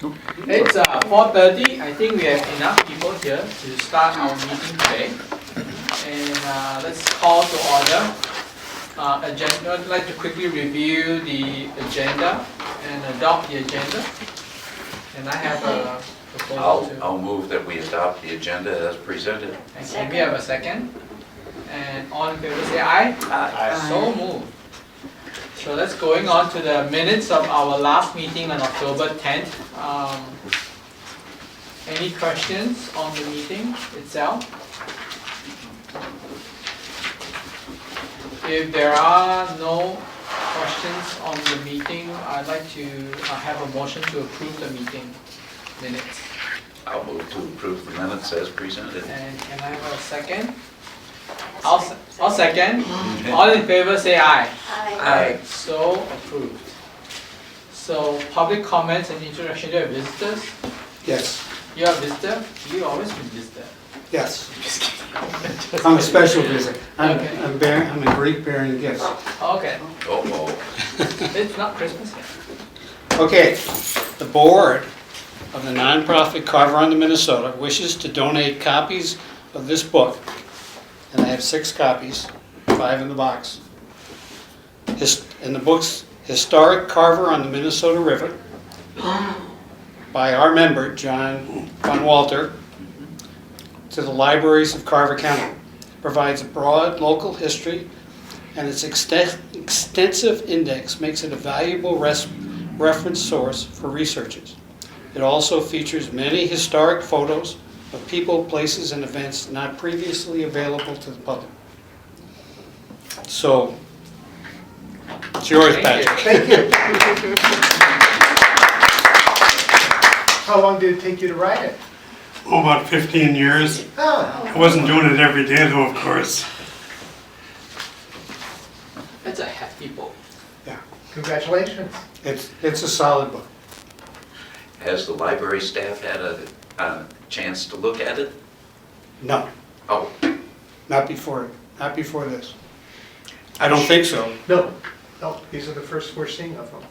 It's 4:30. I think we have enough people here to start our meeting today. And let's call to order. Agenda. I'd like to quickly review the agenda and adopt the agenda. And I have a proposal I'll move that we adopt the agenda as presented. Can we have a second? And all in favor say aye. Aye. So moved. So let's going on to the minutes of our last meeting on October 10th. Any questions on the meeting itself? If there are no questions on the meeting, I'd like to have a motion to approve the meeting minutes. I'll move to approve the minutes as presented. And can I have a second? I'll second. All in favor say aye. Aye. So approved. So public comments and introduction to visitors. Yes, You are a visitor? You always been visitor. yes. I'm a special visit. Okay. I'm a Greek bearing gifts. Okay, Oh, it's not Christmas yet. Okay, the board of the nonprofit Carver on the Minnesota wishes to donate copies of this book, and I have 6 copies, 5 in the box. And the book's Historic Carver on the Minnesota River by our member, John Von Walter, to the libraries of Carver County. It provides a broad local history, and its extensive index makes it a valuable reference source for researchers. It also features many historic photos of people, places, and events not previously available to the public. So, it's yours, Thank you. Patrick. Thank you. How long did it take you to write it? Oh, about 15 years. Oh, I wasn't doing it every day though, of course. That's a hefty book. congratulations. It's a solid book. has the library staff had a chance to look at it? No, Oh, not before this. I don't think so. No, these are the first we're seeing of them.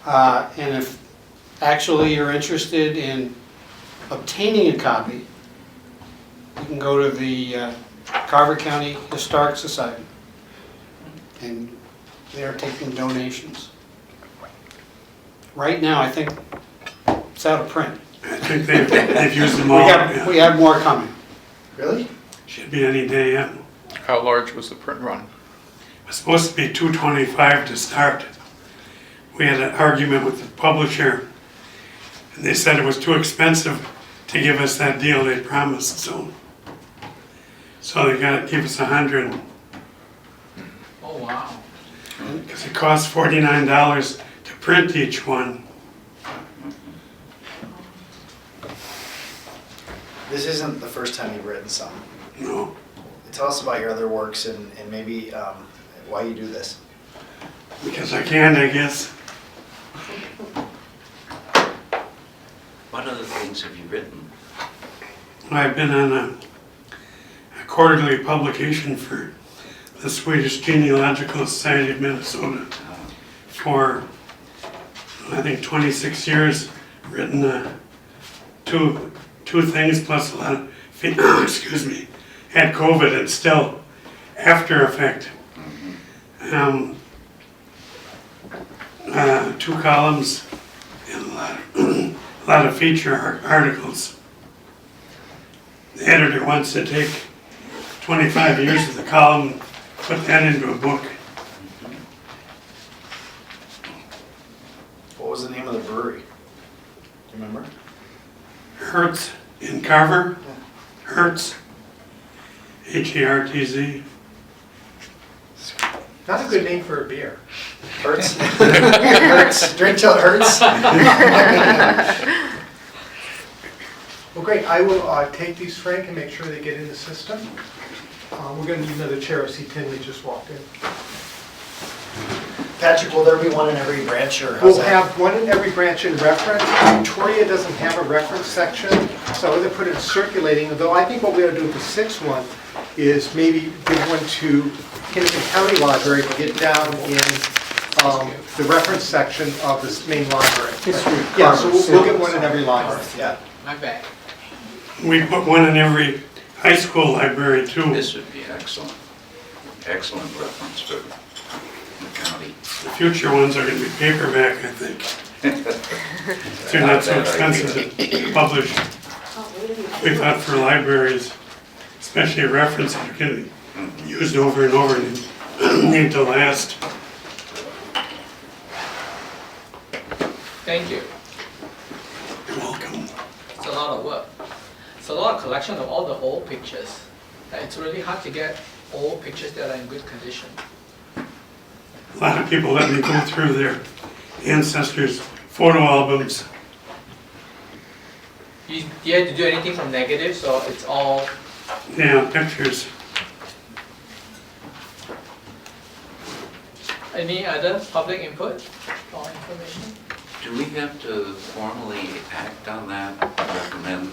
And if actually you're interested in obtaining a copy, you can go to the Carver County Historic Society, and they're taking donations. Right now, I think it's out of print. I think they've used them all. We have more coming. Really? Should be any day yet. How large was the print run? It was supposed to be $225 to start. We had an argument with the publisher, and they said it was too expensive to give us that deal they promised, so they gotta give us $100, Oh, wow. because it costs $49 to print each one. This isn't the first time you've written something. No, Tell us about your other works and maybe why you do this. because I can, I guess. what other things have you written? I've been on a quarterly publication for the Swedish Genealogical Society of Minnesota for, I think, 26 years. Written two things plus a lot of, excuse me, had COVID and still after effect. 2 columns and a lot of feature articles. The editor wants to take 25 years of the column, put that into a book. What was the name of the brewery? Do you remember? Hertz in Carver. Hertz. Hertz. Not a good name for a beer. Hurts? Hurts. Drink till it hurts. Well, great. I will take these, Frank, and make sure they get in the system. We're going to need another chair. I see Tinley just walked in. Patrick, will there be one in every branch or how's We'll that? have one in every branch in reference. Victoria doesn't have a reference section, so I'm going to put it in circulating, although I think what we're going to do with the 6th one is maybe give one to Hennepin County Library to get down in the reference section of this main library. History. Yeah, so we'll get one in every library, yeah. My bad. We put one in every high school library too. This would be excellent. Excellent reference for the county. The future ones are gonna be paperback, I think. They're not so expensive to publish. We thought for libraries, especially references, are getting used over and over and need to last. Thank you. You're welcome. It's a lot of work. It's a lot of collection of all the old pictures. It's really hard to get old pictures that are in good condition. A lot of people let me go through their ancestors' photo albums. You had to do anything from negative, so it's all. Yeah, pictures. Any other public input or information? Do we have to formally act on that, recommend?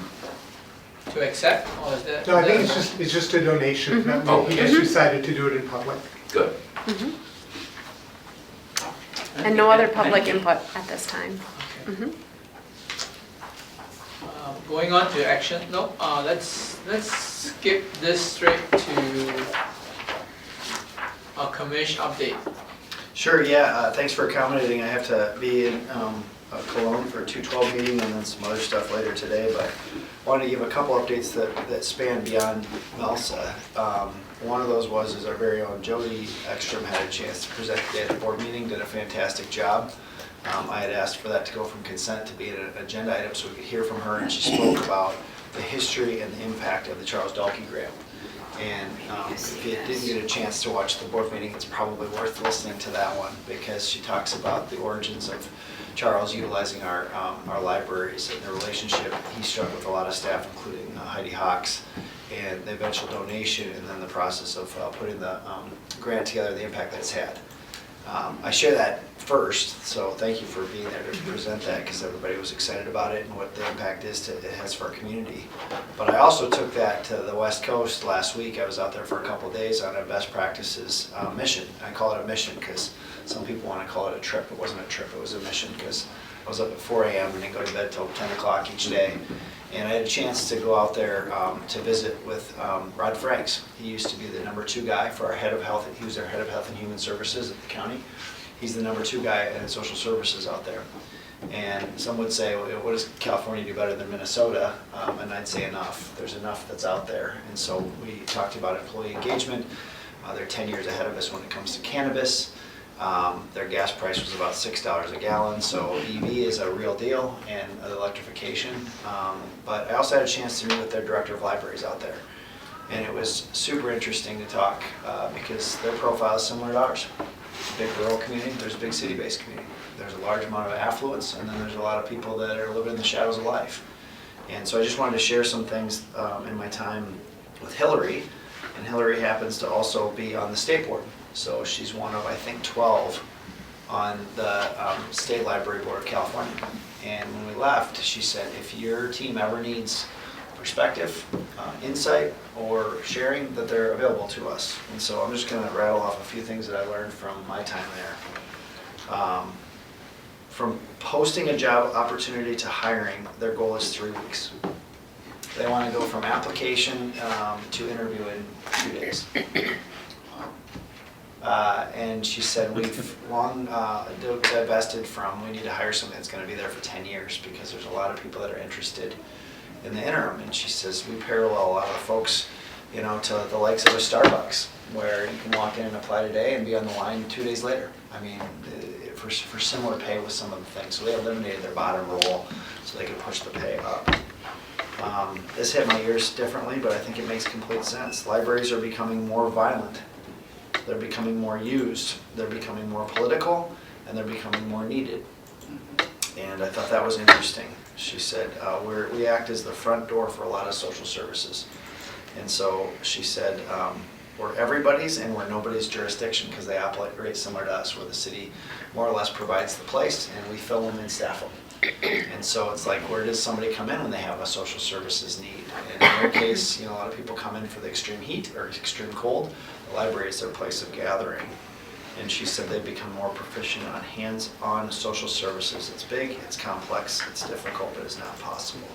To accept, or is that? No, I think it's just a donation. We just decided to do it in public. Good. And no other public input at this time. Okay. Going on to action, no, let's skip this straight to our commission update. Sure, yeah, thanks for accommodating. I have to be in Cologne for a 212 meeting and then some other stuff later today, but wanted to give a couple updates that span beyond MELSA. One of those is our very own Jody Ekstrom had a chance to present today at the board meeting, did a fantastic job. I had asked for that to go from consent to be an agenda item so we could hear from her, and she spoke about the history and the impact of the Charles Dalkey grant. And if you didn't get a chance to watch the board meeting, it's probably worth listening to that one because she talks about the origins of Charles utilizing our libraries and the relationship he struck with a lot of staff, including Heidi Hawks, and the eventual donation, and then the process of putting the grant together, the impact that it's had. I share that first, so thank you for being there to present that because everybody was excited about it and what the impact it has for our community. But I also took that to the West Coast last week. I was out there for a couple of days on a best practices mission. I call it a mission because some people want to call it a trip. It wasn't a trip, it was a mission because I was up at 4 a.m. and then go to bed till 10 o'clock each day. And I had a chance to go out there to visit with Rod Franks. He used to be the #2 guy for our head of health. He was our head of health and human services at the county. He's the #2 guy in social services out there. And some would say, well, what does California do better than Minnesota? And I'd say enough. There's enough that's out there. And so we talked about employee engagement. They're 10 years ahead of us when it comes to cannabis. Their gas price was about $6 a gallon, so EV is a real deal, and electrification. But I also had a chance to meet with their director of libraries out there. And it was super interesting to talk because their profile is similar to ours. Big rural community, there's a big city-based community. There's a large amount of affluence, and then there's a lot of people that are living in the shadows of life. And so I just wanted to share some things in my time with Hillary. And Hillary happens to also be on the state board. So she's one of, I think, 12 on the State Library Board of California. And when we left, she said, if your team ever needs perspective, insight, or sharing, that they're available to us. And so I'm just going to rattle off a few things that I learned from my time there. From posting a job opportunity to hiring, their goal is 3 weeks. They want to go from application to interview in 2 days. And she said, we've long divested from, we need to hire somebody that's going to be there for 10 years because there's a lot of people that are interested in the interim. And she says, we parallel a lot of the folks, you know, to the likes of a Starbucks, where you can walk in and apply today and be on the line 2 days later. I mean, for similar pay with some of the things. So they eliminated their bottom role so they could push the pay up. This hit my ears differently, but I think it makes complete sense. Libraries are becoming more violent. They're becoming more used, they're becoming more political, and they're becoming more needed. And I thought that was interesting. She said, we act as the front door for a lot of social services. And so she said, we're everybody's and we're nobody's jurisdiction because they operate similar to us, where the city more or less provides the place and we fill them and staff them. And so it's like, where does somebody come in when they have a social services need? And in their case, you know, a lot of people come in for the extreme heat or extreme cold. The library is their place of gathering. And she said they've become more proficient on hands-on social services. It's big, it's complex, it's difficult, but it's not impossible.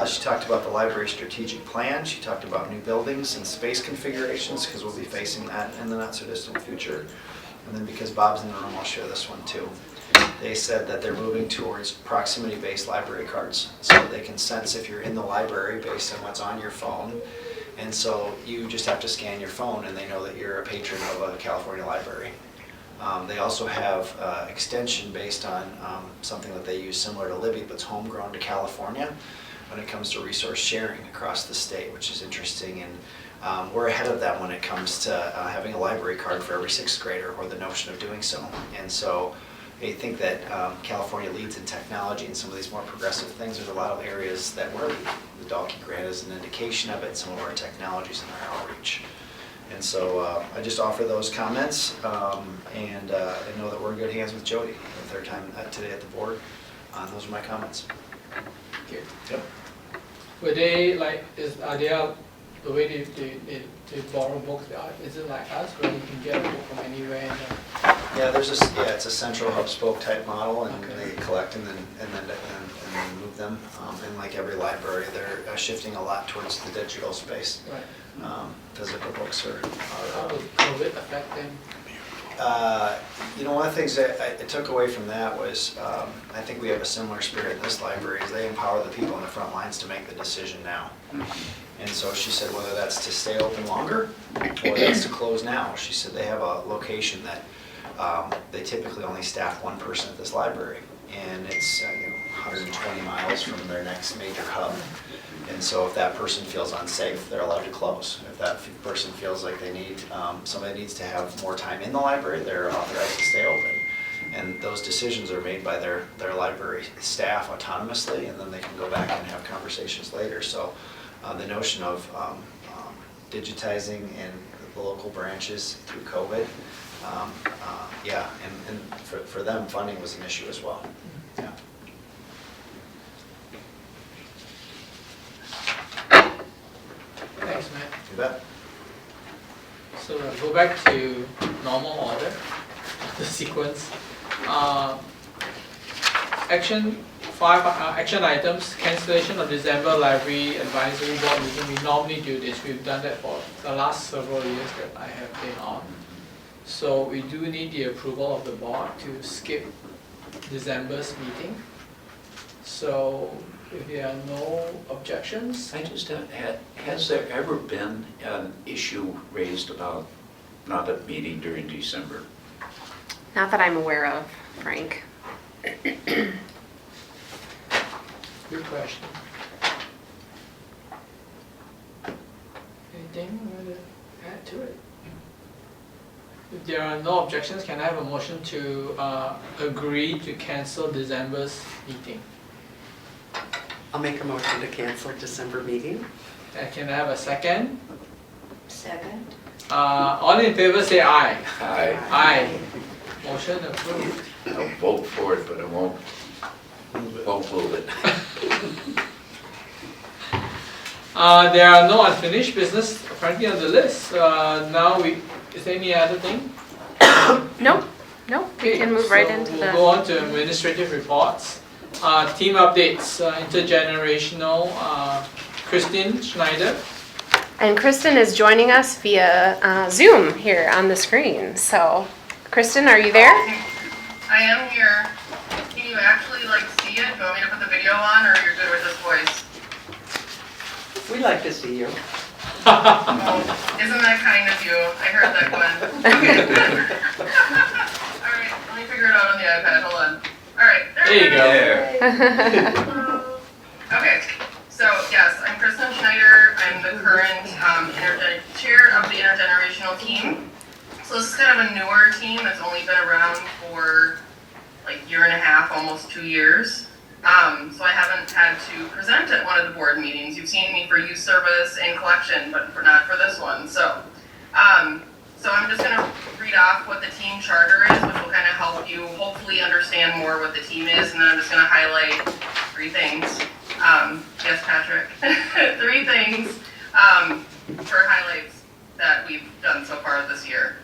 She talked about the library strategic plan. She talked about new buildings and space configurations, because we'll be facing that in the not so distant future. And then because Bob's in the room, I'll share this one too. They said that they're moving towards proximity-based library cards, so they can sense if you're in the library based on what's on your phone. And so you just have to scan your phone and they know that you're a patron of a California library. They also have extension based on something that they use similar to Libby, but it's homegrown to California when it comes to resource sharing across the state, which is interesting. And we're ahead of that when it comes to having a library card for every sixth grader, or the notion of doing so. And so I think that California leads in technology and some of these more progressive things. There's a lot of areas that we're leading. The Dalkey Grant is an indication of it, some of our technologies and our outreach. And so I just offer those comments and know that we're in good hands with Jody. The third time today at the board. Those are my comments. Okay. Yep. Were they like, are they the way they borrow books, is it like us where you can get a book from anywhere? Yeah, it's a central hub spoke type model, and they collect and then move them. And like every library, they're shifting a lot towards the digital space. Right. Physical books are How does COVID affect them? One of the things that I took away from that was, I think we have a similar spirit in this library, is they empower the people on the front lines to make the decision now. And so she said whether that's to stay open longer or that's to close now, she said they have a location that they typically only staff one person at this library. And it's 120 miles from their next major hub. And so if that person feels unsafe, they're allowed to close. If that person feels like they need, somebody needs to have more time in the library, they're authorized to stay open. And those decisions are made by their library staff autonomously, and then they can go back and have conversations later. So the notion of digitizing in the local branches through COVID, and for them, funding was an issue as well. Yeah. Thanks, Matt. You bet. So go back to normal order, the sequence. Action items, cancellation of December library advisory board meeting. We normally do this. We've done that for the last several years that I have been on. So we do need the approval of the board to skip December's meeting. So if there are no objections. I just has there ever been an issue raised about not a meeting during December? Not that I'm aware of, Frank. Good question. Anything you want to add to it? If there are no objections, can I have a motion to agree to cancel December's meeting? I'll make a motion to cancel December meeting. Can I have a second? Second. All in favor say aye. I Aye. Motion approved. I'll vote for it, but I won't move it. There are no unfinished business apparently on the list. Is there any other thing? Nope, we can move right into We'll go the, on to administrative reports. Team updates, intergenerational, Christine Schneider. and Kristen is joining us via Zoom here on the screen. So, Kristen, are you there? I am here. Can you actually see it? Do you want me to put the video on, or you're good with this voice? We'd like to see you. Well, isn't that kind of you? I heard that one. All right, let me figure it out on the iPad. Hold on. All right, There you go. Okay, so yes, I'm Kristen Schneider. I'm the current chair of the intergenerational team. So this is kind of a newer team. It's only been around for a year and a half, almost 2 years. So I haven't had to present at one of the board meetings. You've seen me for youth service and collection, but not for this one. So I'm just going to read off what the team charter is, which will kind of help you hopefully understand more what the team is, and then I'm just going to highlight 3 things. Yes, Patrick? 3 things for highlights that we've done so far this year.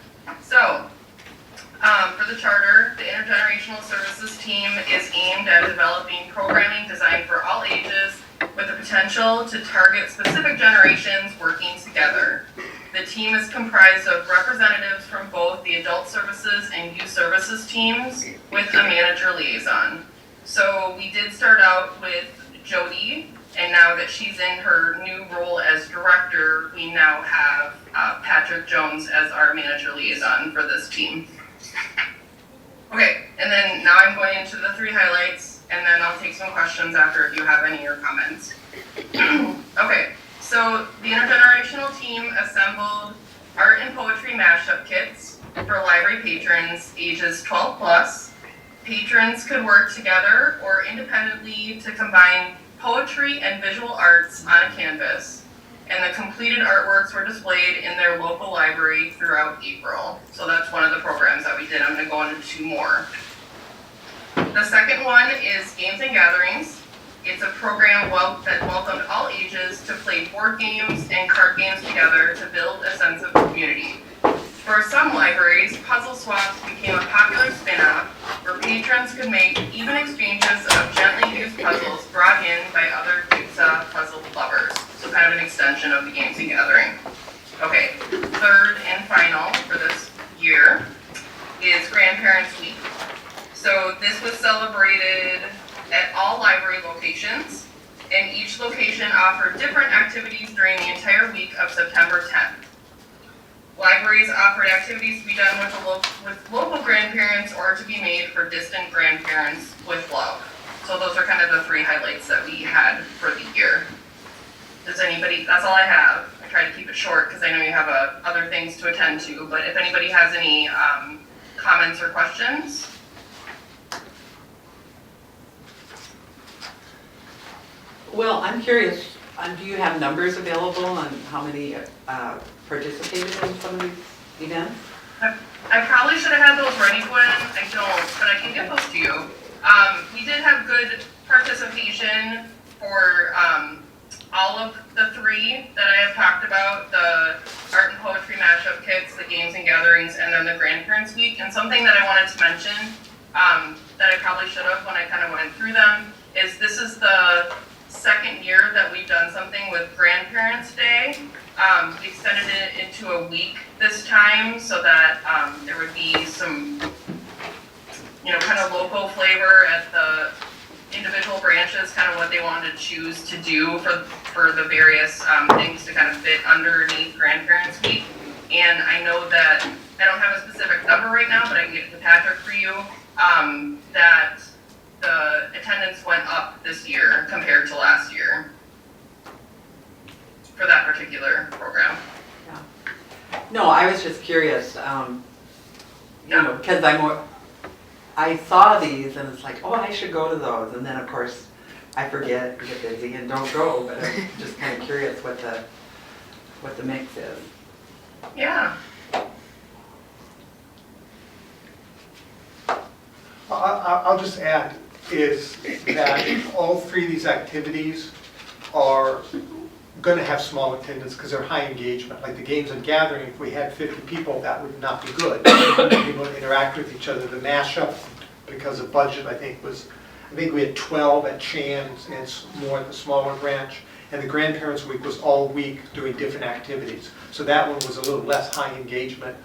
So For the charter, the intergenerational services team is aimed at developing programming designed for all ages with the potential to target specific generations working together. The team is comprised of representatives from both the adult services and youth services teams with a manager liaison. So we did start out with Jody, and now that she's in her new role as director, we now have Patrick Jones as our manager liaison for this team. Okay, and then now I'm going into the 3 highlights, and then I'll take some questions after if you have any or comments. Okay, so the intergenerational team assembled art and poetry mashup kits for library patrons ages 12 plus. Patrons could work together or independently to combine poetry and visual arts on a canvas, and the completed artworks were displayed in their local library throughout April. So that's one of the programs that we did. I'm going to go into 2 more. The second one is Games and Gatherings. It's a program that welcomed all ages to play board games and card games together to build a sense of community. For some libraries, puzzle swaps became a popular spin-off where patrons could make even exchanges of gently used puzzles brought in by other jigsaw puzzle lovers. So kind of an extension of the Games and Gathering. Okay, third and final for this year is Grandparents Week. So this was celebrated at all library locations, and each location offered different activities during the entire week of September 10th. Libraries offered activities to be done with local grandparents or to be made for distant grandparents with love. So those are kind of the 3 highlights that we had for the year. Does anybody, that's all I have. I try to keep it short because I know you have other things to attend to, but if anybody has any comments or questions. Well, I'm curious, do you have numbers available on how many participated in some of these events? I probably should have had those ready, Gwen. I don't, but I can get those to you. We did have good participation for all of the 3 that I have talked about, the art and poetry mashup kits, the Games and Gatherings, and then the Grandparents Week. And something that I wanted to mention that I probably should have when I kind of went through them is this is the 2nd year that we've done something with Grandparents Day. We extended it into a week this time so that there would be some, kind of local flavor at the individual branches, kind of what they wanted to choose to do for the various things to kind of fit underneath Grandparents Week. And I know that, I don't have a specific number right now, but I can get it to Patrick for you, that the attendance went up this year compared to last year for that particular program. Yeah. No, I was just curious, because I saw these and it's like, oh, I should go to those. And then of course I forget, get busy and don't go, but I'm just kind of curious what the mix is. Yeah. I'll just add is that all 3 of these activities are going to have small attendance because they're high engagement. Like the Games and Gathering, if we had 50 people, that would not be good. People interact with each other. The mashup, because of budget, I think we had 12 at Chan's and more at the smaller branch. And the Grandparents Week was all week doing different activities. So that one was a little less high engagement.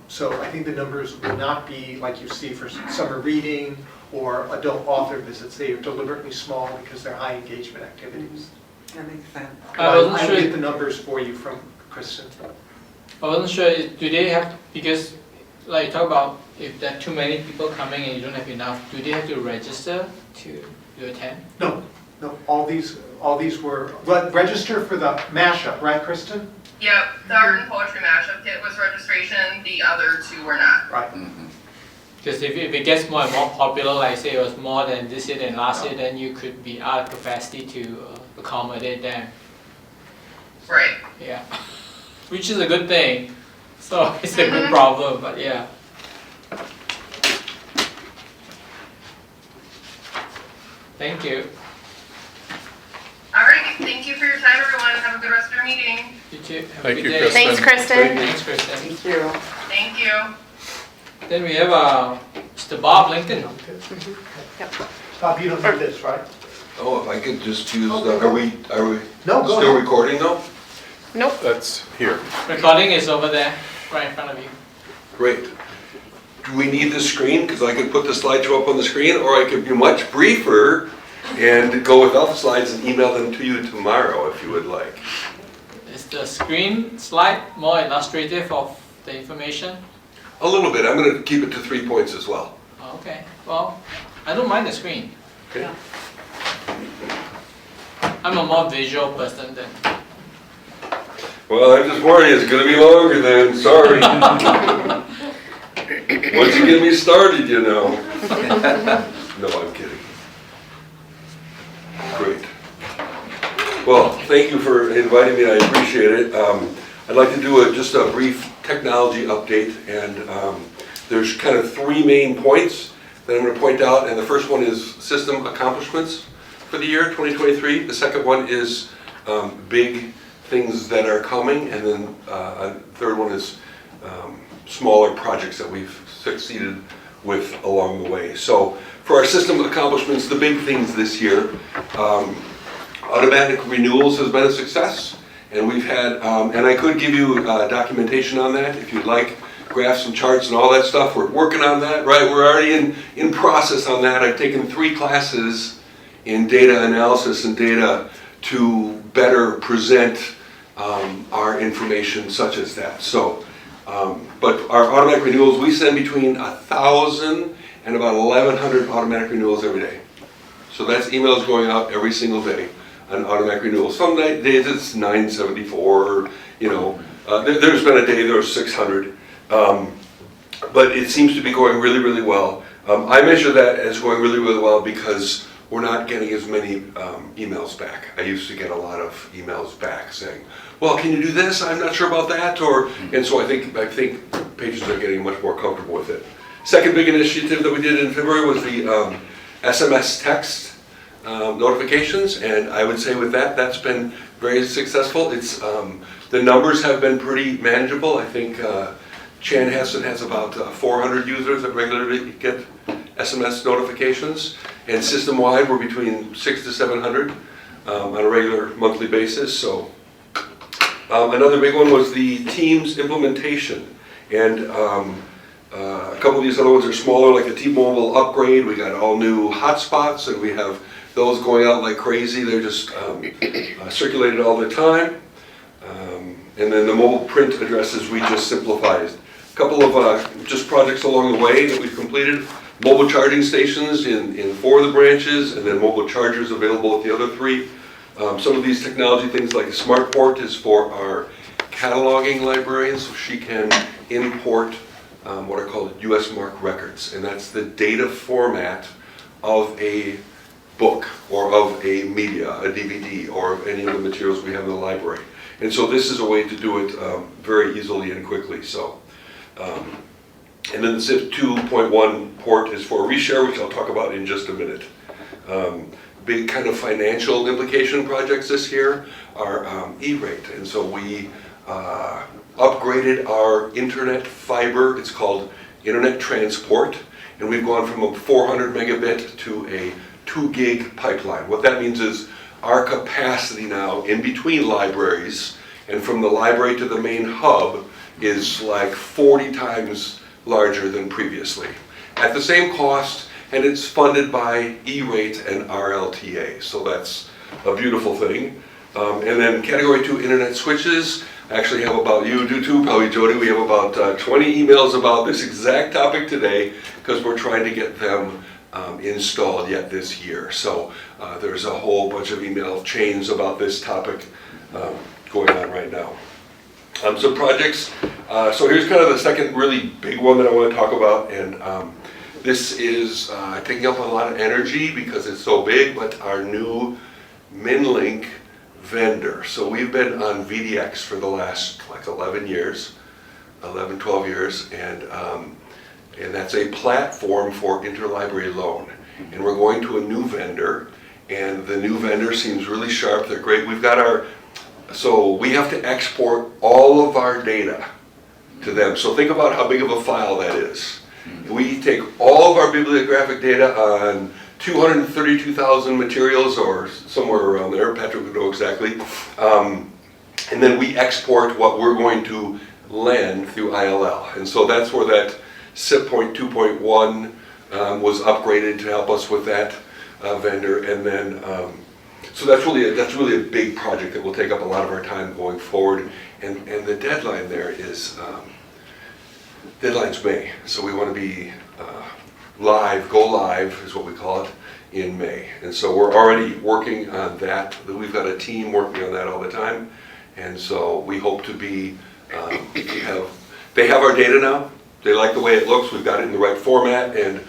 So I think the numbers will not be like you see for summer reading or adult author visits. They are deliberately small because they're high engagement activities. That makes sense. I'll get the numbers for you from Kristen. I wasn't sure, do they have, because like talk about if there are too many people coming and you don't have enough, do they have to register to attend? No, all these were, but register for the mashup, right, Kristen? Yep, the art and poetry mashup kit was registration, the other 2 were not. Right. Because if it gets more and more popular, like say it was more than this year than last year, then you could be out of capacity to accommodate them. Right. Yeah, which is a good thing. So it's a good problem, but yeah. Thank you. All right, thank you for your time, everyone. Have a good rest of your meeting. You too. Have a Thank good you, day. Kristen. Thanks, Kristen. Thanks, Kristen. Thank you. Thank you. Then we have Mr. Bob Lincoln. Yep. Bob, you don't need this, right? Oh, if I could just use, are we No, go still ahead. recording though? Nope. That's here. Recording is over there, right in front of you. Great. Do we need the screen? Because I could put the slideshow up on the screen, or I could be much briefer and go without the slides and email them to you tomorrow if you would like. Is the screen slide more illustrative of the information? A little bit. I'm going to keep it to 3 points as well. Okay, well, I don't mind the screen. Okay. I'm a more visual person than. Well, I'm just warning you, it's going to be longer then. Sorry. Once you get me started, you know. No, I'm kidding. Great. Well, thank you for inviting me. I appreciate it. I'd like to do just a brief technology update, and there's kind of 3 main points that I'm going to point out. And the first one is system accomplishments for the year 2023. The second one is big things that are coming, and then a third one is smaller projects that we've succeeded with along the way. So for our system accomplishments, the big things this year, automatic renewals has been a success, and we've had, and I could give you documentation on that if you'd like, graphs and charts and all that stuff. We're working on that, right? We're already in process on that. I've taken 3 classes in data analysis and data to better present our information such as that. So, but our automatic renewals, we send between 1,000 and about 1,100 automatic renewals every day. So that's emails going out every single day on automatic renewals. Some days it's 974, you know. There's been a day there was 600. But it seems to be going really, really well. I measure that as going really, really well because we're not getting as many emails back. I used to get a lot of emails back saying, well, can you do this? I'm not sure about that. And so I think patients are getting much more comfortable with it. Second big initiative that we did in February was the SMS text notifications, and I would say with that, that's been very successful. It's the numbers have been pretty manageable. I think Chanhassen has about 400 users that regularly get SMS notifications, and system-wide we're between 600 to 700 on a regular monthly basis. So another big one was the Teams implementation, and a couple of these other ones are smaller, like the T-Mobile upgrade. We got all new hotspots, and we have those going out like crazy. They're just circulated all the time. And then the mobile print addresses we just simplified. A couple of just projects along the way that we've completed. Mobile charging stations in 4 of the branches, and then mobile chargers available at the other 3. Some of these technology things like Smart Port is for our cataloging librarians, so she can import what are called US Mark records, and that's the data format of a book or of a media, a DVD, or of any of the materials we have in the library. And so this is a way to do it very easily and quickly. So, and then the ZIP 2.1 port is for reshare, which I'll talk about in just a minute. Big kind of financial implication projects this year are E-rate, and so we upgraded our internet fiber. It's called internet transport, and we've gone from a 400 megabit to a 2 gig pipeline. What that means is our capacity now in between libraries and from the library to the main hub is like 40 times larger than previously at the same cost, and it's funded by E-rate and RLTA, so that's a beautiful thing. And then category 2 internet switches. I actually have about, you do too, probably Jody, we have about 20 emails about this exact topic today because we're trying to get them installed yet this year. So there's a whole bunch of email chains about this topic going on right now. Some projects, so here's kind of the second really big one that I want to talk about, and this is taking up a lot of energy because it's so big, but our new MinLink vendor. So we've been on VDX for the last like 11 years, 12 years, and that's a platform for interlibrary loan. And we're going to a new vendor, and the new vendor seems really sharp. They're great. We've got so we have to export all of our data to them. So think about how big of a file that is. We take all of our bibliographic data on 232,000 materials or somewhere around there, Patrick would know exactly. And then we export what we're going to lend through ILL. And so that's where that SIP point 2.1 was upgraded to help us with that vendor. And then, so that's really a big project that will take up a lot of our time going forward. And the deadline there is, deadline's May. So we want to be live, go live is what we call it, in May. And so we're already working on that. We've got a team working on that all the time. And so we hope to be, they have our data now. They like the way it looks. We've got it in the right format, and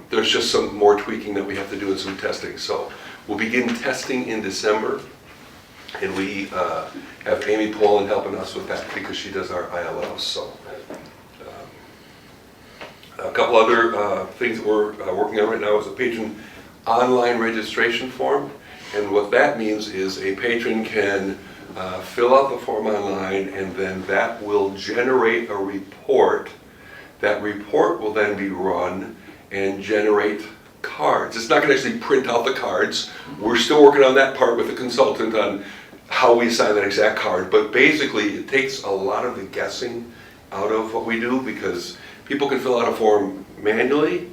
there's just some more tweaking that we have to do and some testing. So we'll begin testing in December, and we have Amy Poland helping us with that because she does our ILLs. So a couple other things that we're working on right now is a patron online registration form. And what that means is a patron can fill out the form online, and then that will generate a report. That report will then be run and generate cards. It's not going to actually print out the cards. We're still working on that part with the consultant on how we assign that exact card, but basically it takes a lot of the guessing out of what we do, because people can fill out a form manually,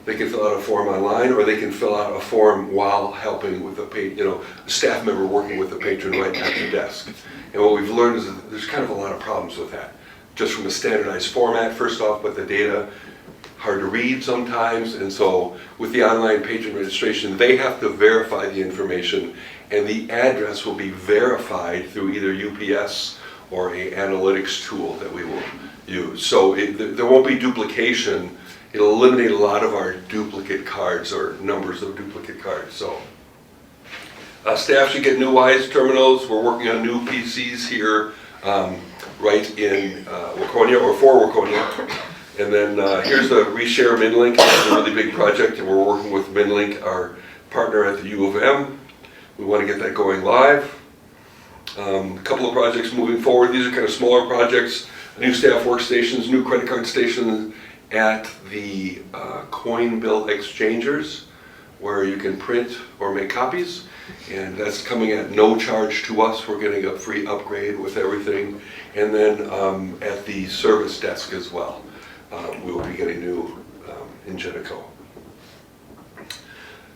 they can fill out a form online, or they can fill out a form while helping with a staff member working with the patron right at the desk. And what we've learned is that there's kind of a lot of problems with that. Just from a standardized format, first off, but the data, hard to read sometimes. And so with the online patron registration, they have to verify the information, and the address will be verified through either UPS or a analytics tool that we will use. So there won't be duplication. It'll eliminate a lot of our duplicate cards or numbers of duplicate cards. So staff should get new WISE terminals. We're working on new PCs here right in Waconia, or for Waconia. And then here's the Reshare MinLink. It's a really big project, and we're working with MinLink, our partner at the U of M. We want to get that going live. A couple of projects moving forward. These are kind of smaller projects. New staff workstations, new credit card stations at the coin bill exchangers, where you can print or make copies. And that's coming at no charge to us. We're getting a free upgrade with everything. And then at the service desk as well, we will be getting new Ingenico.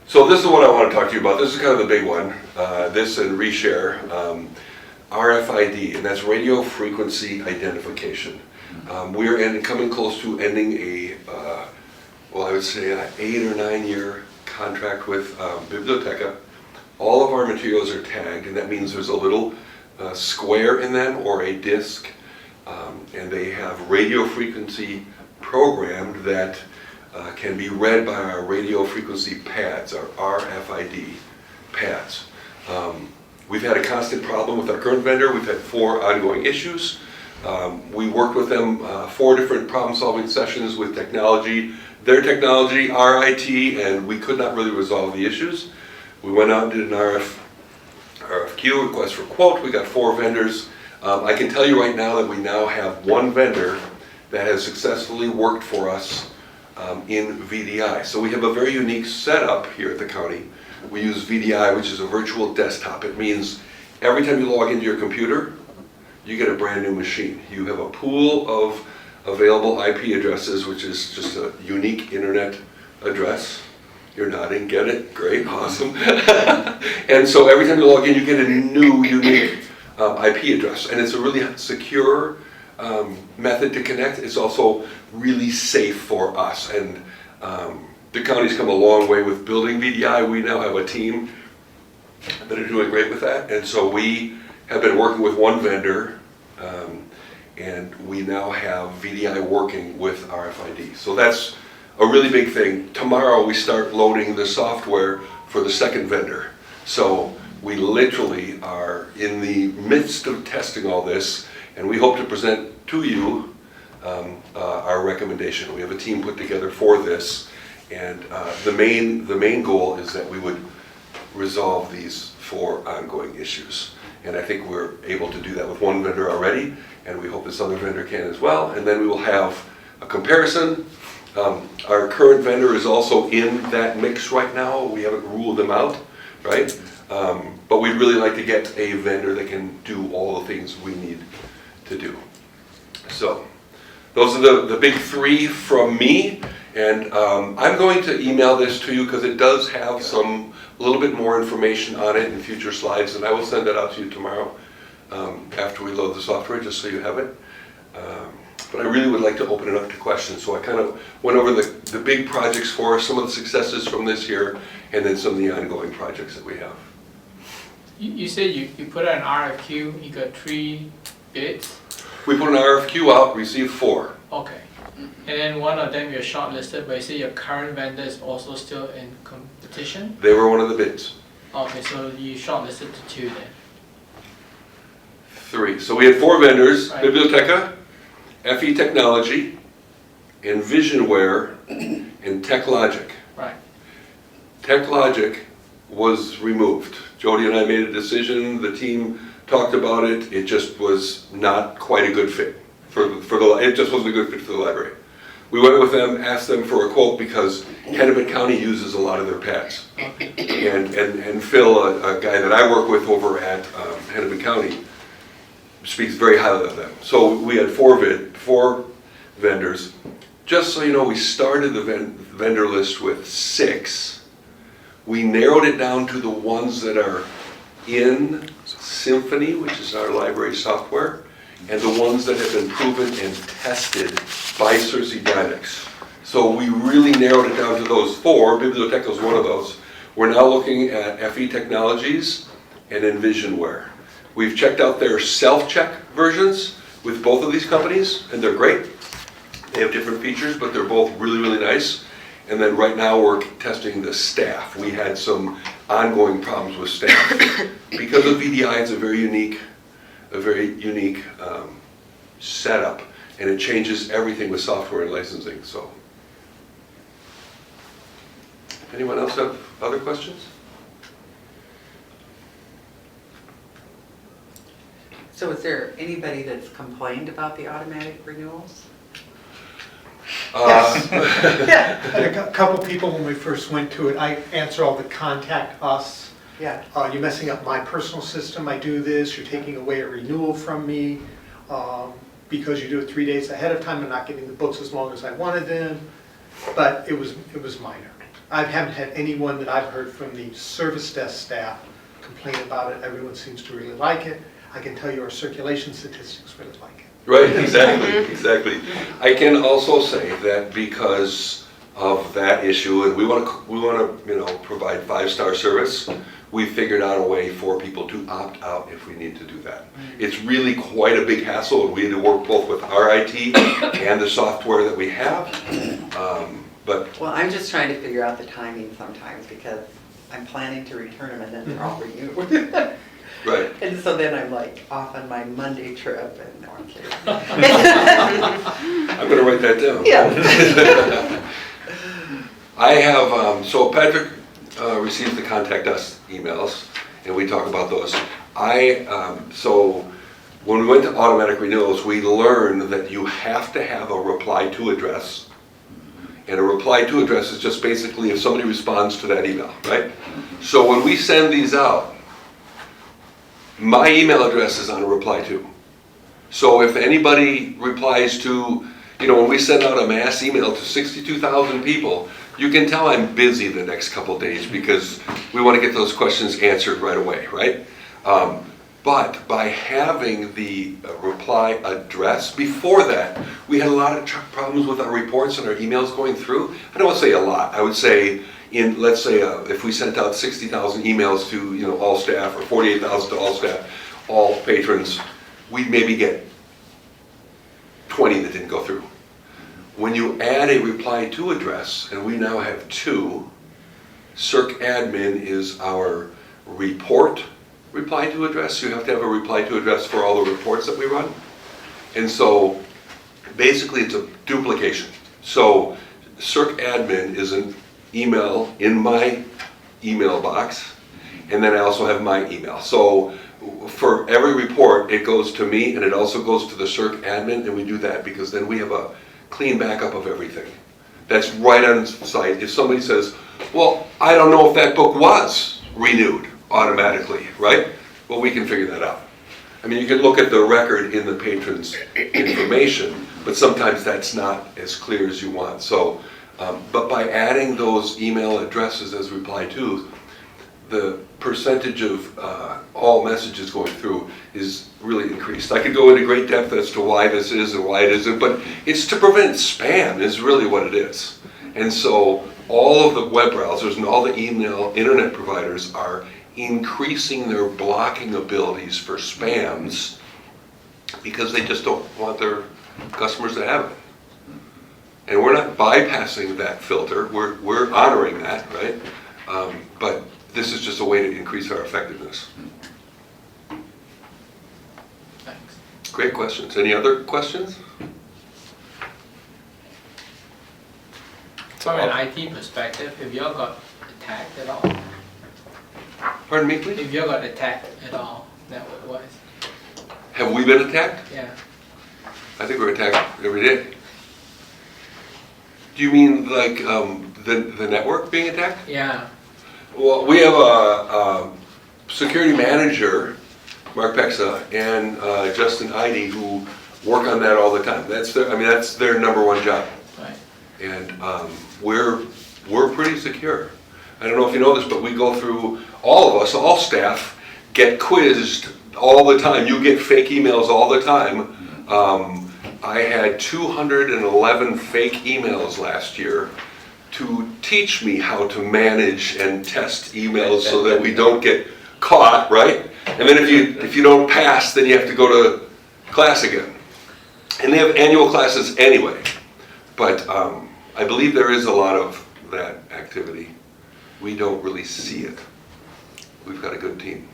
So this is what I want to talk to you about. This is kind of the big one. This and Reshare, RFID, and that's radio frequency identification. We're coming close to ending a, well, I would say an 8 or 9 year contract with Biblioteca. All of our materials are tagged, and that means there's a little square in them or a disc, and they have radio frequency programmed that can be read by our radio frequency pads, our RFID pads. We've had a constant problem with our current vendor. We've had 4 ongoing issues. We worked with them 4 different problem-solving sessions with technology, their technology, our IT, and we could not really resolve the issues. We went out and did an RFQ, request for quote. We got 4 vendors. I can tell you right now that we now have 1 vendor that has successfully worked for us in VDI. So we have a very unique setup here at the county. We use VDI, which is a virtual desktop. It means every time you log into your computer, you get a brand new machine. You have a pool of available IP addresses, which is just a unique internet address. You're nodding, get it? Great, awesome. And so every time you log in, you get a new unique IP address. And it's a really secure method to connect. It's also really safe for us. And the county's come a long way with building VDI. We now have a team that are doing great with that. And so we have been working with 1 vendor, and we now have VDI working with RFID. So that's a really big thing. Tomorrow we start loading the software for the 2nd vendor. So we literally are in the midst of testing all this, and we hope to present to you our recommendation. We have a team put together for this, and the main goal is that we would resolve these 4 ongoing issues. And I think we're able to do that with 1 vendor already, and we hope this other vendor can as well. And then we will have a comparison Our current vendor is also in that mix right now. We haven't ruled them out, right? But we'd really like to get a vendor that can do all the things we need to do. So those are the big three from me. And I'm going to email this to you because it does have a little bit more information on it in future slides, and I will send that out to you tomorrow after we load the software, just so you have it. But I really would like to open it up to questions. So I kind of went over the big projects for us, some of the successes from this year, and then some of the ongoing projects that we have. You said you put out an RFQ, you got 3 bids? We put an RFQ out, received 4. Okay. And then one of them you're shortlisted, but you say your current vendor is also still in competition? They were one of the bids. Okay, so you shortlisted to 2 then? 3. So we had 4 vendors, Right. Biblioteca, FE Technology, Envisionware, and TechLogic. Right. TechLogic was removed. Jody and I made a decision, the team talked about it, it just was not quite a good fit it just wasn't a good fit for the library. We went with them, asked them for a quote because Hennepin County uses a lot of their pads. And Phil, a guy that I work with over at Hennepin County, speaks very highly of them. So we had 4 vendors. Just so you know, we started the vendor list with 6. We narrowed it down to the ones that are in Symphony, which is our library software, and the ones that have been proven and tested by Circe Dynamics. So we really narrowed it down to those 4. Biblioteca is one of those. We're now looking at FE Technologies and Envisionware. We've checked out their self-check versions with both of these companies, and they're great. They have different features, but they're both really, really nice. And then right now we're testing the staff. We had some ongoing problems with staff. Because of VDI, it's a very unique setup, and it changes everything with software and licensing. So, anyone else have other questions? So is there anybody that's complained about the automatic renewals? Yes. And a couple people, when we first went to it, I answer all the contact us. Yeah. You're messing up my personal system, I do this, you're taking away a renewal from me, because you do it 3 days ahead of time, I'm not getting the books as long as I wanted them, but it was minor. I haven't had anyone that I've heard from the service desk staff complain about it, everyone seems to really like it. I can tell you our circulation statistics really like it. Right, exactly. I can also say that because of that issue, and we want to provide 5-star service, we figured out a way for people to opt out if we need to do that. It's really quite a big hassle, and we had to work both with our IT and the software that we have. Well, I'm just trying to figure out the timing sometimes because I'm planning to return them and then they're all renewed. Right. And so then I'm like off on my Monday trip and no, I'm kidding. I'm going to write that down. Yeah. I have, so Patrick receives the contact us emails, and we talk about those. So when we went to automatic renewals, we learned that you have to have a reply to address. And a reply to address is just basically if somebody responds to that email, right? So when we send these out, my email address is on a reply to. So if anybody replies to, when we send out a mass email to 62,000 people, you can tell I'm busy the next couple days because we want to get those questions answered right away, right? But by having the reply address, before that, we had a lot of problems with our reports and our emails going through. I don't want to say a lot. I would say, let's say if we sent out 60,000 emails to all staff, or 48,000 to all staff, all patrons, we'd maybe get 20 that didn't go through. When you add a reply to address, and we now have 2, Circ Admin is our report reply to address. You have to have a reply to address for all the reports that we run. And so basically it's a duplication. So Circ Admin is an email in my email box, and then I also have my email. So for every report, it goes to me, and it also goes to the Circ Admin, and we do that because then we have a clean backup of everything. that's right on site. If somebody says, well, I don't know if that book was renewed automatically, right? Well, we can figure that out. I mean, you can look at the record in the patron's information, but sometimes that's not as clear as you want. So, but by adding those email addresses as reply to, the percentage of all messages going through is really increased. I could go into great depth as to why this is and why it isn't, but it's to prevent spam is really what it is. And so all of the web browsers and all the email internet providers are increasing their blocking abilities for spams because they just don't want their customers to have it. And we're not bypassing that filter, we're honoring that, right? But this is just a way to increase our effectiveness. Thanks. Great questions. Any other questions? From an IT perspective, have y'all got attacked at all? Pardon me, please? If y'all got attacked at all, network-wise? Have we been attacked? Yeah. I think we're attacked every day. Do you mean like the network being attacked? Yeah. Well, we have a security manager, Mark Pexa, and Justin Heide, who work on that all the time. That's their number one job. Right. And we're pretty secure. I don't know if you know this, but we go through, all of us, all staff, get quizzed all the time. You get fake emails all the time. I had 211 fake emails last year to teach me how to manage and test emails so that we don't get caught, right? And then if you don't pass, then you have to go to class again. And they have annual classes anyway. But I believe there is a lot of that activity. We don't really see it. We've got a good team.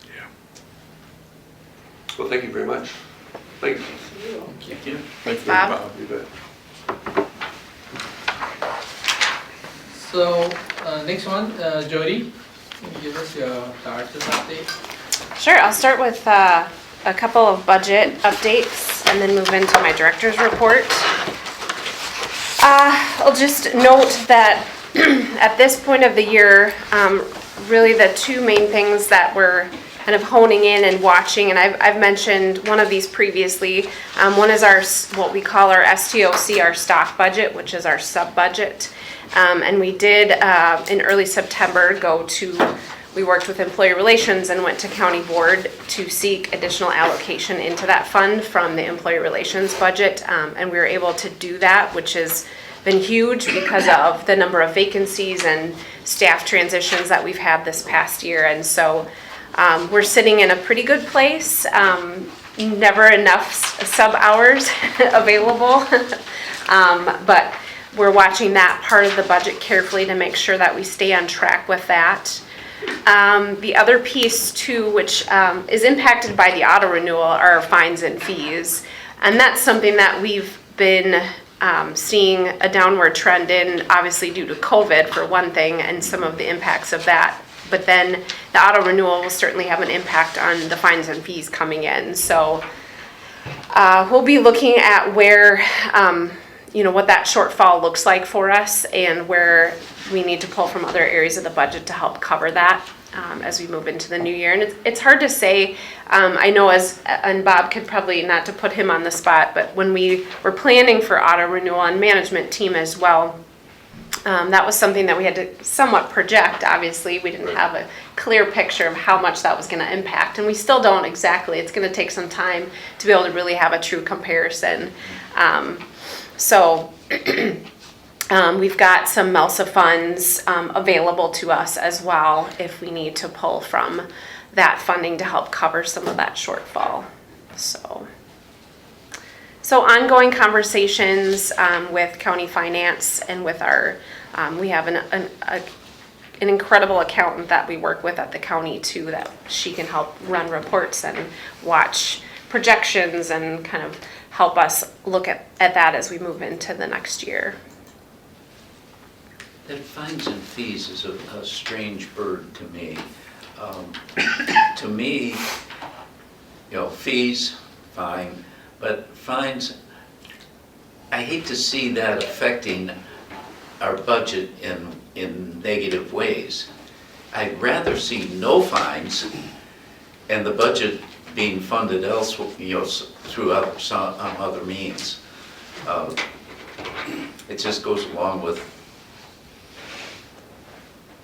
Yeah. Well, thank you very much. Thanks. Thank you. Thank you, Bob. You bet. So, next one, Jody, can you give us your director's update? Sure, I'll start with a couple of budget updates and then move into my director's report. I'll just note that at this point of the year, really the two main things that we're kind of honing in and watching, and I've mentioned one of these previously. One is what we call our STOC, our stock budget, which is our sub-budget. And we did, in early September, we worked with employee relations and went to county board to seek additional allocation into that fund from the employee relations budget. And we were able to do that, which has been huge because of the number of vacancies and staff transitions that we've had this past year. And so we're sitting in a pretty good place. Never enough sub hours available. But we're watching that part of the budget carefully to make sure that we stay on track with that. The other piece too, which is impacted by the auto renewal, are fines and fees. And that's something that we've been seeing a downward trend in, obviously due to COVID for one thing, and some of the impacts of that. But then the auto renewal will certainly have an impact on the fines and fees coming in. So we'll be looking at where, what that shortfall looks like for us and where we need to pull from other areas of the budget to help cover that as we move into the new year. And it's hard to say. I know and Bob could probably, not to put him on the spot, but when we were planning for auto renewal and management team as well, that was something that we had to somewhat project. Obviously, we didn't have a clear picture of how much that was going to impact, and we still don't exactly. It's going to take some time to be able to really have a true comparison. So we've got some MELSA funds available to us as well if we need to pull from that funding to help cover some of that shortfall. So ongoing conversations with county finance and with our, we have an incredible accountant that we work with at the county too, that she can help run reports and watch projections and kind of help us look at that as we move into the next year. That fines and fees is a strange bird to me. To me, fees, fine, but fines, I hate to see that affecting our budget in negative ways. I'd rather see no fines and the budget being funded elsewhere, through some other means. It just goes along with,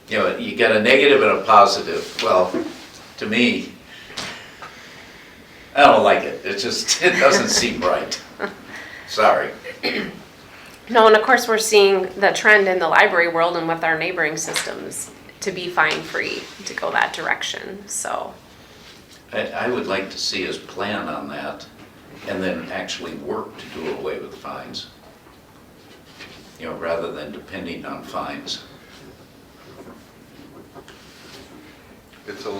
you got a negative and a positive. Well, to me, I don't like it. It doesn't seem right. Sorry. No, and of course, we're seeing the trend in the library world and with our neighboring systems to be fine-free, to go that direction, so. I would like to see us plan on that and then actually work to do away with fines. Rather than depending on fines. It's a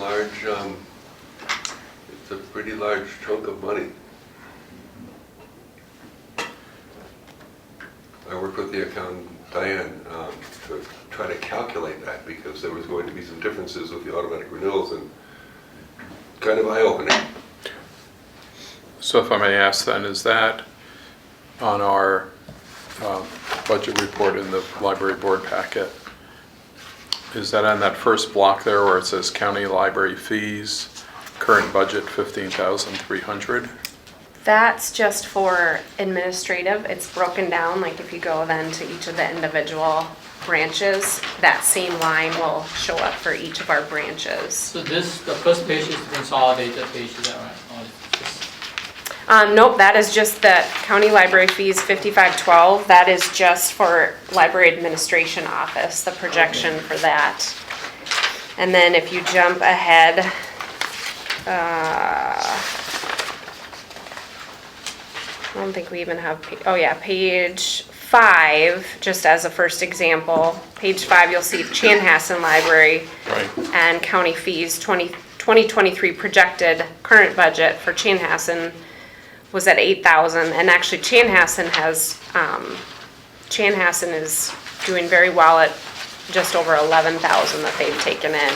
pretty large chunk of money. I worked with the accountant, Diane, to try to calculate that because there was going to be some differences with the automatic renewals and kind of eye-opening. So if I may ask then, is that on our budget report in the library board packet? Is that on that first block there where it says county library fees, current budget 15,300? That's just for administrative. It's broken down, like if you go then to each of the individual branches, that same line will show up for each of our branches. So the first page is the consolidated page, is that right? Or just- Nope, that is just the county library fees, 5512. That is just for library administration office, the projection for that. And then if you jump ahead, I don't think we even have, page 5, just as a first example. Page 5, you'll see Chanhassen Library Right. and county fees, 2023 projected current budget for Chanhassen was at 8,000, and actually Chanhassen is doing very well at just over 11,000 that they've taken in.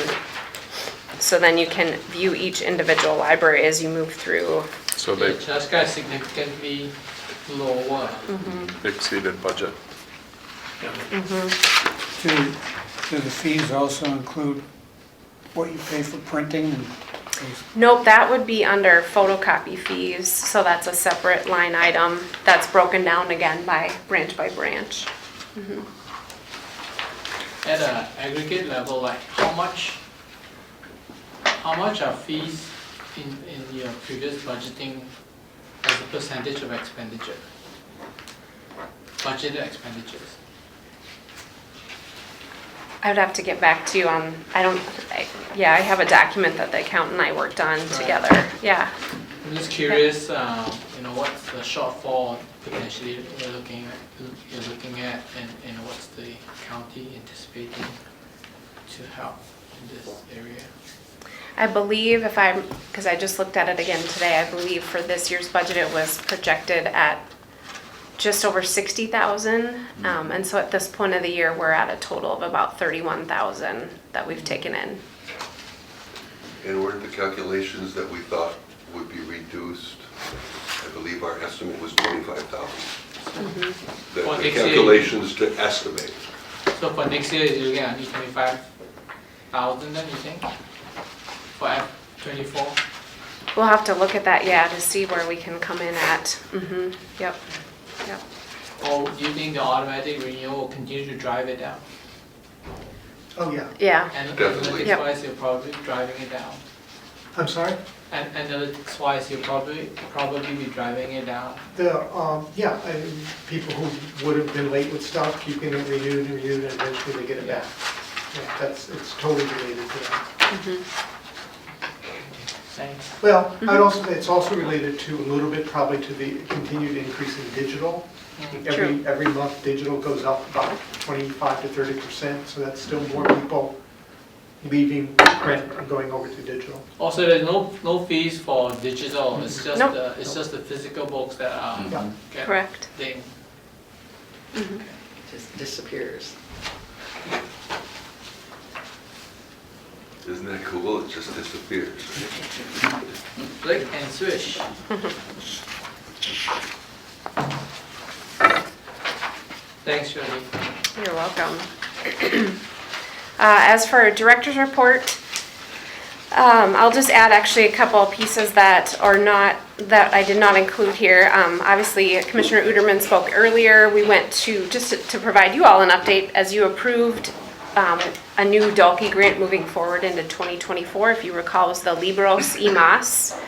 So then you can view each individual library as you move through. So they Chaska is significantly lower. exceeded budget. Do the fees also include what you pay for printing and things? Nope, that would be under photocopy fees, so that's a separate line item that's broken down again by branch. At an aggregate level, like how much are fees in your previous budgeting as a percentage of expenditure? Budgeted expenditures. I would have to get back to you on, I have a document that the accountant and I worked on together, yeah. I'm just curious, what's the shortfall potentially you're looking at, and what's the county anticipating to help in this area? I believe because I just looked at it again today, I believe for this year's budget it was projected at just over 60,000. And so at this point of the year, we're at a total of about 31,000 that we've taken in. And were the calculations that we thought would be reduced? I believe our estimate was 25,000. The calculations to estimate. So for next year, you're looking at only 25,000 then, you think? For F24? We'll have to look at that, to see where we can come in at. Yep. Or do you think the automatic renewal will continue to drive it down? Oh, yeah. Yeah. And Definitely. analytics-wise, you're probably driving it down. I'm sorry? And analytics-wise, you'll probably be driving it down. People who would have been late with stuff, keeping it renewed, and eventually they get it back. Yeah, it's totally related to that. Thanks. Well, it's also related to a little bit probably to the continued increase in digital. Every month, digital goes up about 25 to 30%, so that's still more people leaving print and going over to digital. Also, there's no fees for digital. It's just Nope. the physical books that are get Correct. dinged. It just disappears. Isn't that cool? It just disappears. Flick and swish. Thanks, Jody. You're welcome. As for director's report, I'll just add actually a couple of pieces that are not, that I did not include here. Obviously, Commissioner Uterman spoke earlier. We went to, just to provide you all an update, as you approved a new Dalkey grant moving forward into 2024. If you recall, it was the Libros y Más,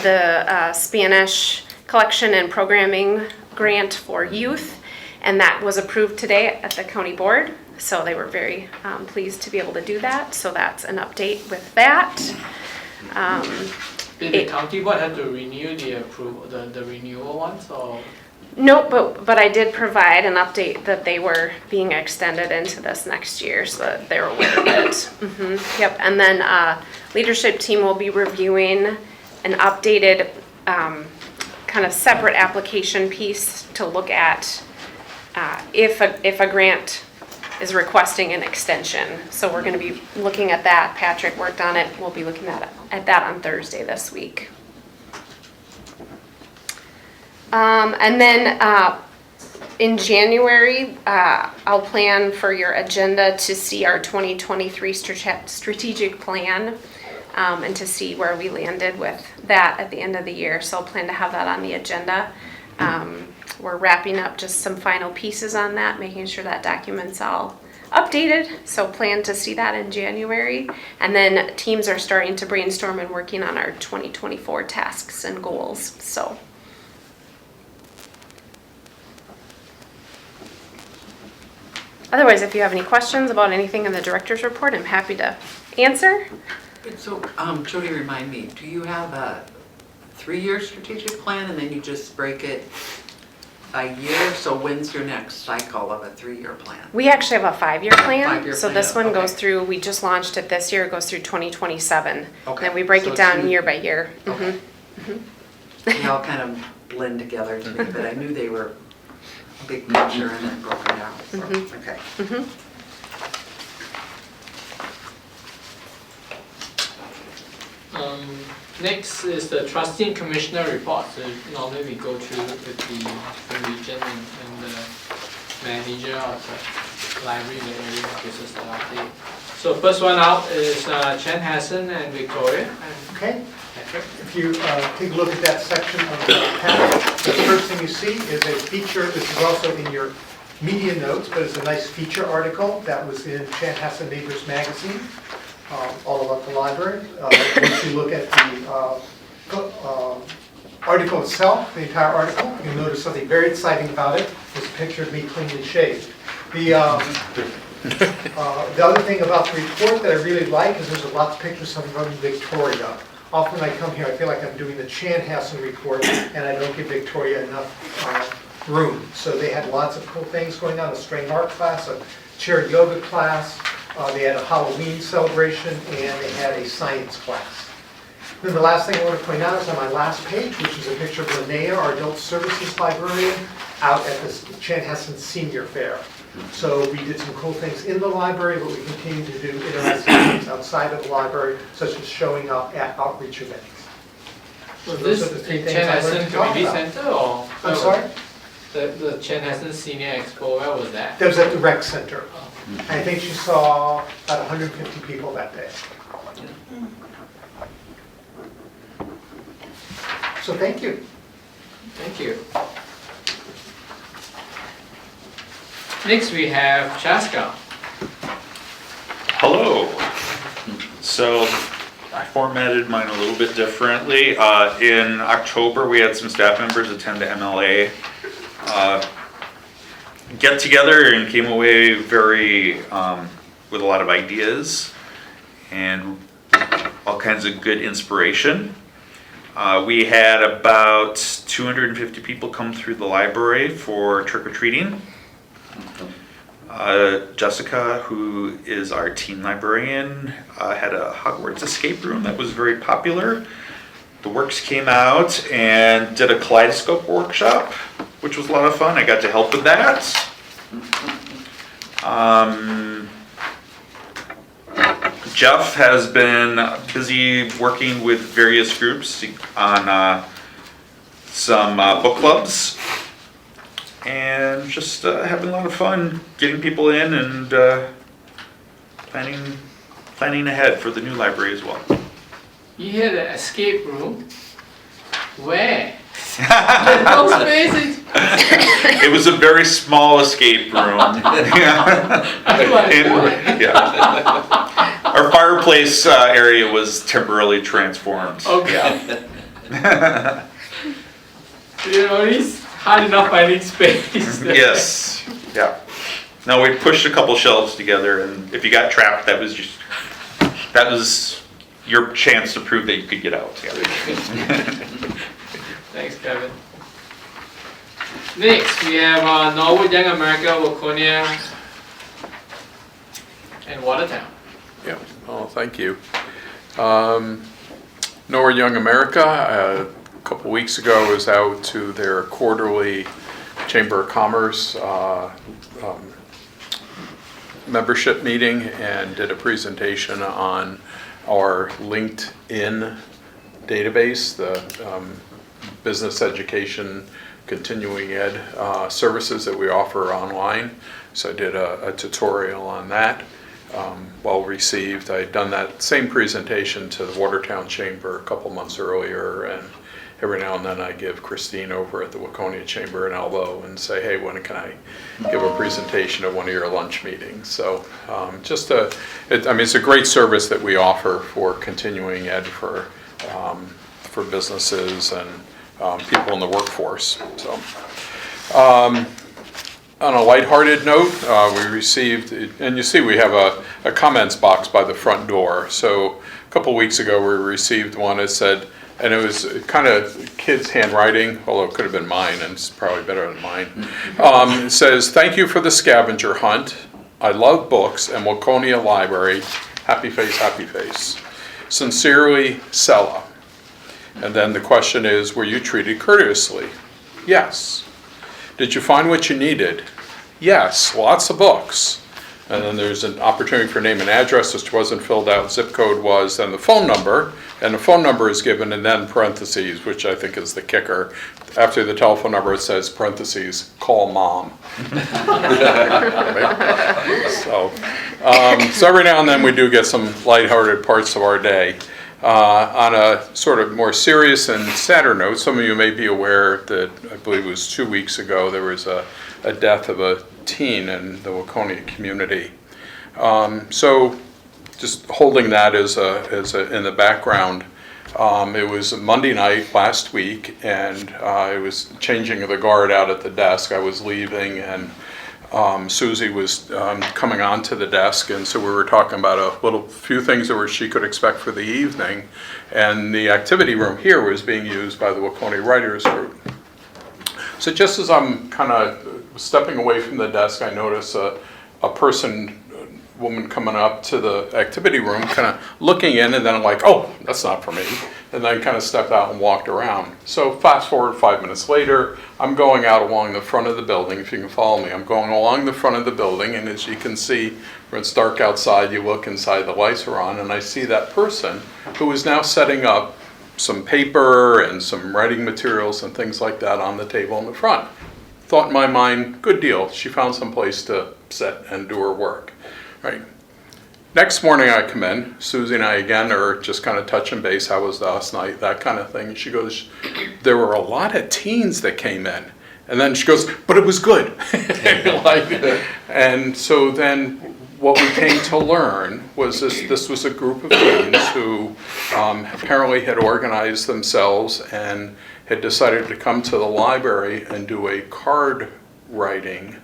the Spanish collection and programming grant for youth, and that was approved today at the county board. So they were very pleased to be able to do that. So that's an update with that. Did the county board have to renew the approval, the renewal ones, or? Nope, but I did provide an update that they were being extended into this next year, so that they were aware of it. Yep, and then leadership team will be reviewing an updated kind of separate application piece to look at if a grant is requesting an extension. So we're going to be looking at that. Patrick worked on it. We'll be looking at that on Thursday this week. And then in January, I'll plan for your agenda to see our 2023 strategic plan and to see where we landed with that at the end of the year. So I'll plan to have that on the agenda. We're wrapping up just some final pieces on that, making sure that document's all updated. So plan to see that in January. And then teams are starting to brainstorm and working on our 2024 tasks and goals. So. Otherwise, if you have any questions about anything in the director's report, I'm happy to answer. So, Jody, remind me, do you have a 3-year strategic plan and then you just break it a year? So when's your next cycle of a 3-year plan? We actually have a 5-year plan. 5-year So plan, this one goes okay. through, we just launched it this year, it goes through 2027. Okay. Then we break So it down two- year by year. Okay. They all kind of blend together to me, but I knew they were a big picture and then broken out. So, okay. Next is the trustee and commissioner report. So normally we go through with the region and the manager of the library in the area gives us the update. So first one out is Chen Hassan and Victoria. And Okay, Patrick. if you take a look at that section of the packet, the first thing you see is a feature. This is also in your media notes, but it's a nice feature article that was in Chen Hassan Neighbors Magazine, all about the library. Once you look at the article itself, the entire article, you'll notice something very exciting about it. It's a picture of me cleanly shaved. The other thing about the report that I really like is there's lots of pictures of from Victoria. Often when I come here, I feel like I'm doing the Chanhassen report, and I don't give Victoria enough room. So they had lots of cool things going on, a string art class, a chair yoga class, they had a Halloween celebration, and they had a science class. Then the last thing I want to point out is on my last page, which is a picture of Linnea, our adult services librarian, out at the Chanhassen Senior Fair. So we did some cool things in the library, but we continue to do interesting things outside of the library, such as showing up at outreach events. So Was those this are the three in things Chen I wanted Hassan to talk Community about. Center or? I'm sorry? The Chen Hassan Senior Expo, where was that? That was at the rec center. I think she saw about 150 people that day. So thank you. Thank you. Next we have Chaska. Hello. So I formatted mine a little bit differently. In October, we had some staff members attend the MLA get together and came away very with a lot of ideas and all kinds of good inspiration. We had about 250 people come through the library for trick-or-treating. Jessica, who is our teen librarian, had a Hogwarts escape room that was very popular. The Works came out and did a kaleidoscope workshop, which was a lot of fun. I got to help with that. Jeff has been busy working with various groups on some book clubs. and just having a lot of fun getting people in and planning ahead for the new library as well. You had an escape room? Where? There's no spaces. It was a very small escape room. I'm like, what? Yeah. Our fireplace area was temporarily transformed. Okay. You know, it's hard enough finding space. Yes, yeah. No, we pushed a couple shelves together, and if you got trapped, that was your chance to prove that you could get out. Yeah. Thanks, Kevin. Next, we have Norwood Young America, Waconia, and Watertown. Yeah, well, thank you. Norwood Young America, a couple weeks ago, was out to their quarterly Chamber of Commerce membership meeting and did a presentation on our LinkedIn database, the business education continuing ed services that we offer online. So I did a tutorial on that. Well received. I had done that same presentation to the Watertown Chamber a couple months earlier, and every now and then I give Christine over at the Waconia Chamber an elbow and say, hey, when can I give a presentation at one of your lunch meetings? So it's a great service that we offer for continuing ed for businesses and people in the workforce. So. On a lighthearted note, we received, and you see we have a comments box by the front door. So a couple weeks ago we received one that said, and it was kind of kids' handwriting, although it could have been mine, and it's probably better than mine. It says, thank you for the scavenger hunt. I love books and Waconia Library. Happy face, happy face. Sincerely, Sella. And then the question is, were you treated courteously? Yes. Did you find what you needed? Yes, lots of books. And then there's an opportunity for name and address, which wasn't filled out, zip code was, and the phone number. And the phone number is given and then parentheses, which I think is the kicker. After the telephone number, it says parentheses, call mom. So every now and then we do get some lighthearted parts of our day. On a sort of more serious and sadder note, some of you may be aware that I believe it was 2 weeks ago, there was a death of a teen in the Waconia community. So just holding that as in the background, it was Monday night last week, and I was changing the guard out at the desk. I was leaving, and Susie was coming onto the desk, and so we were talking about a few things that she could expect for the evening, and the activity room here was being used by the Waconia Writers Group. So just as I'm kind of stepping away from the desk, I notice a woman coming up to the activity room, kind of looking in, and then I'm like, oh, that's not for me. And then kind of stepped out and walked around. So fast forward 5 minutes later, I'm going out along the front of the building, if you can follow me. I'm going along the front of the building, and as you can see, when it's dark outside, you look inside, the lights are on, and I see that person who is now setting up some paper and some writing materials and things like that on the table in the front. Thought in my mind, good deal. She found some place to sit and do her work. Right. Next morning I come in, Susie and I again are just kind of touching base, how was last night, that kind of thing. She goes, there were a lot of teens that came in. And then she goes, but it was good. And so then what we came to learn was this was a group of teens who apparently had organized themselves and had decided to come to the library and do a card writing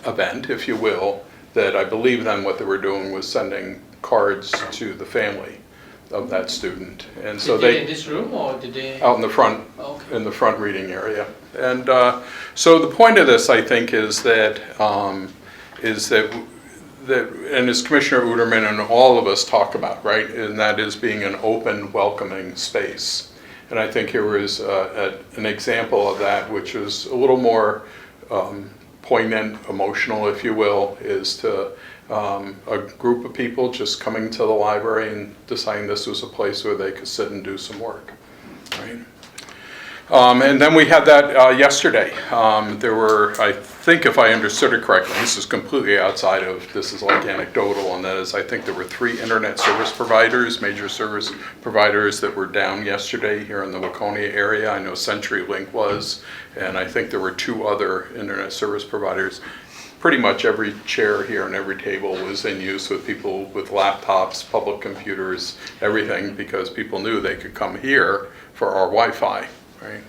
event, if you will, that I believe then what they were doing was sending cards to the family of that student. And so they in this room, or did they out in the front, okay, in the front reading area. And so the point of this, I think, is that and as Commissioner Uterman and all of us talk about, right, and that is being an open, welcoming space. And I think here was an example of that, which is a little more poignant, emotional, if you will, is to a group of people just coming to the library and deciding this was a place where they could sit and do some work, right? And then we had that yesterday. There were, I think if I understood it correctly, this is completely outside of, this is like anecdotal, and that is, I think there were 3 internet service providers, major service providers that were down yesterday here in the Waconia area. I know CenturyLink was, and I think there were 2 other internet service providers. Pretty much every chair here and every table was in use with people with laptops, public computers, everything, because people knew they could come here for our Wi-Fi. Right.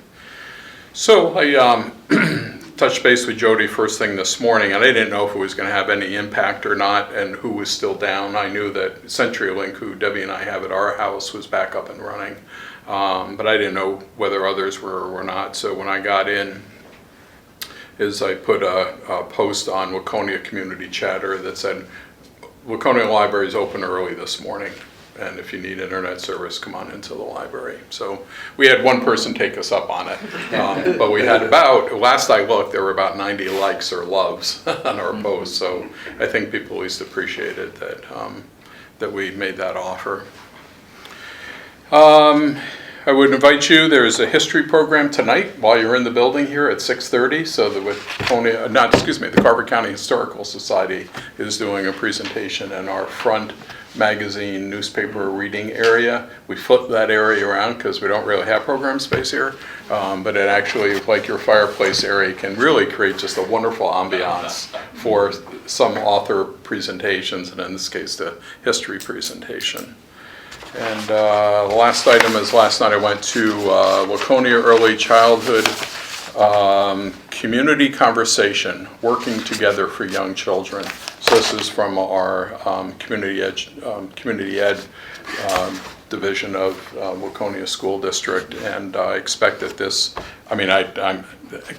So I touched base with Jody first thing this morning, and I didn't know if it was going to have any impact or not and who was still down. I knew that CenturyLink, who Debbie and I have at our house, was back up and running, but I didn't know whether others were or not. So when I got in, I put a post on Waconia Community Chatter that said, Waconia Library is open early this morning, and if you need internet service, come on into the library. So we had one person take us up on it, but we had about, last I looked, there were about 90 likes or loves on our post. So I think people at least appreciated that we made that offer. I would invite you, there is a history program tonight while you're in the building here at 6:30. So the Carver County Historical Society is doing a presentation in our front magazine newspaper reading area. We flipped that area around because we don't really have program space here, but it actually, like your fireplace area, can really create just a wonderful ambiance for some author presentations, and in this case the history presentation. And the last item is last night I went to Waconia Early Childhood Community Conversation, Working Together for Young Children. So this is from our community ed division of Waconia School District, and I expect that this, I'm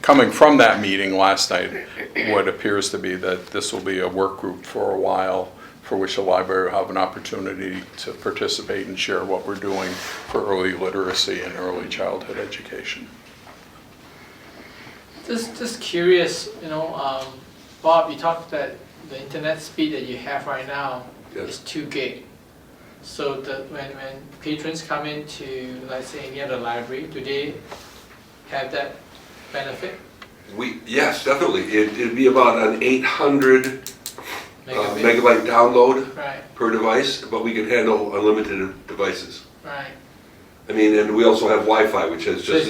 coming from that meeting last night, what appears to be that this will be a work group for a while, for which the library will have an opportunity to participate and share what we're doing for early literacy and early childhood education. Just curious, Bob, you talked that the internet speed that you have right now is 2 gig. So when patrons come into, let's say, any other library, do they have that benefit? Yes, definitely. It'd be about an 800 megabyte download per device, but we can handle unlimited devices. Right. And we also have Wi-Fi, which has just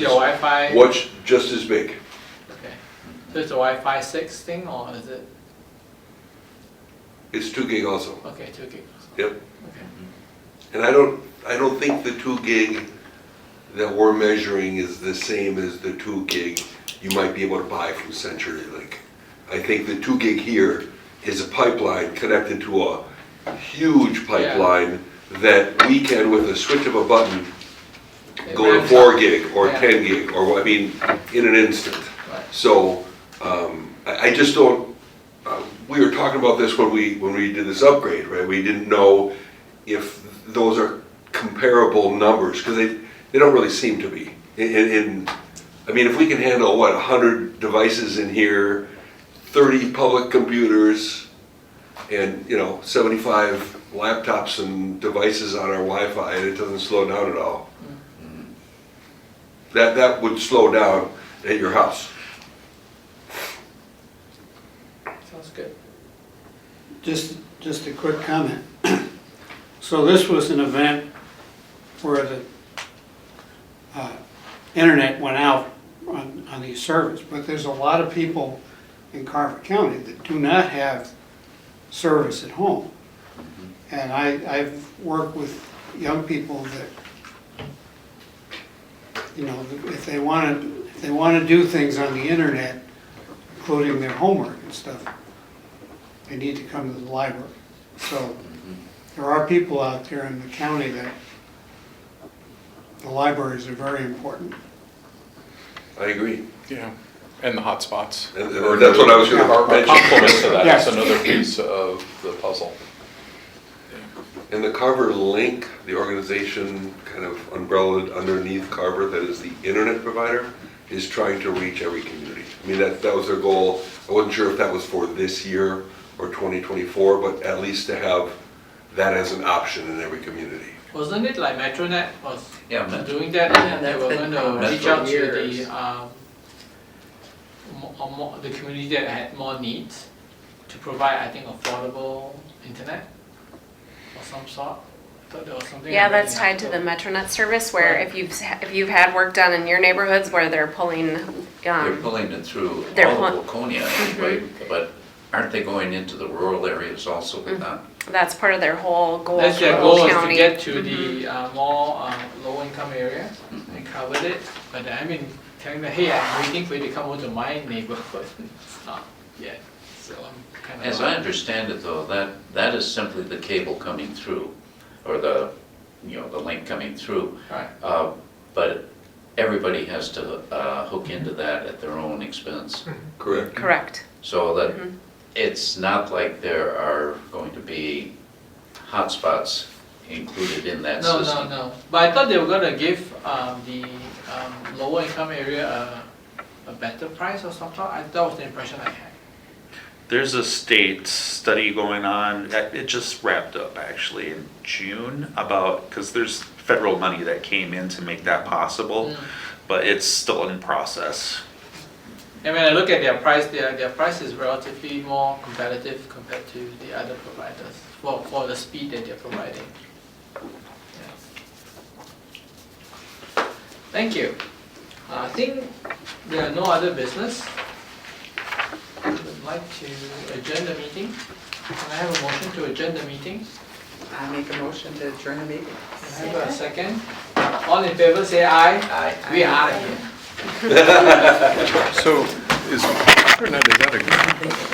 just as big. Okay. So it's a Wi-Fi 6 thing, or is it? It's 2 gig also. Okay, 2 gig. Yep. Okay. And I don't think the 2 gig that we're measuring is the same as the 2 gig you might be able to buy from CenturyLink. I think the 2 gig here is a pipeline connected to a huge pipeline that we can, with a switch of a button, go to 4 gig or 10 gig, or in an instant. Right. So I just don't. We were talking about this when we did this upgrade, right? We didn't know if those are comparable numbers, because they don't really seem to be. If we can handle 100 devices in here, 30 public computers, and 75 laptops and devices on our Wi-Fi, and it doesn't slow down at all. That would slow down at your house. Sounds good. Just a quick comment. So this was an event where the internet went out on these servers, but there's a lot of people in Carver County that do not have service at home. And I've worked with young people that, if they want to do things on the internet, including their homework and stuff, they need to come to the library. So there are people out there in the county that the libraries are very important. I agree. Yeah, and the hotspots. And that's what I was going to mention. Complement to that, Yes. it's another piece of the puzzle. And the Carver Link, the organization kind of umbrellaed underneath Carver that is the internet provider, is trying to reach every community. That was their goal. I wasn't sure if that was for this year or 2024, but at least to have that as an option in every community. Wasn't it like Metronet was Yeah, doing that, Yeah, and they that's were been going common to reach for out to years. the community that had more needs to provide, I think, affordable internet of some sort. I thought there was something. Yeah, I read that's in tied to the article. Metronet service where Right. if you've had work done in your neighborhoods where they're pulling, They're pulling it through they're all of pull- Laconia anyway, but aren't they going into the rural areas also with that? that's part of their whole goal That's for their the whole goal, is to county. get to the more low-income area and covered it. But I've been telling them, hey, I'm waiting for you to come over to my neighborhood. It's not yet, so I'm kind of. As I understand it though, that is simply the cable coming through, or the, the link coming through. Right. But everybody has to hook into that at their own expense. Correct. Correct. So that it's not like there are going to be hotspots included in that No, system. no. But I thought they were gonna give the lower income area a better price or something. That was the impression I had. There's a state study going on, it just wrapped up actually in June about, because there's federal money that came in to make that possible, but it's still in process. And when I look at their price, their price is relatively more competitive compared to the other providers for the speed that they're providing. Yeah. Thank you. I think there are no other business. I would like to adjourn the meeting. Can I have a motion to adjourn the meeting? I make a motion to adjourn the meeting. Can I have a second? All in favor, say aye. Aye. We are out of here. So is, is that a